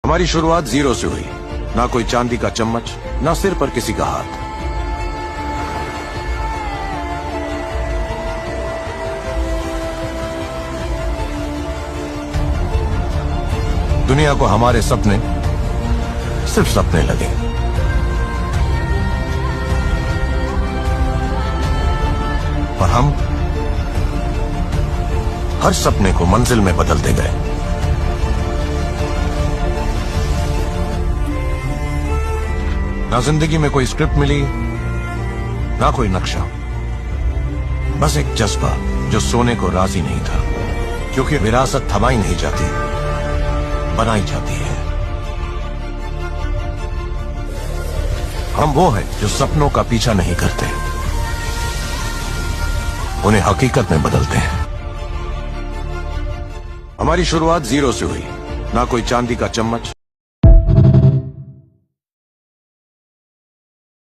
हमारी शुरुआत जीरो से हुई। ना कोई चांदी का चम्मच, ना सिर पर किसी का हाथ। दुनिया को हमारे सपने सिर्फ सपने लगे। और हम हर सपने को मंजिल में बदलते गए। ना जिंदगी में कोई स्क्रिप्ट मिली, ना कोई नक्शा, बस एक जज्बा जो सोने को राजी नहीं था, क्योंकि विरासत थमाई नहीं जाती, बनाई जाती है। हम वो हैं जो सपनों का पीछा नहीं करते, उन्हें हकीकत में बदलते हैं। हमारी शुरुआत जीरो से हुई। ना कोई चांदी का चम्मच,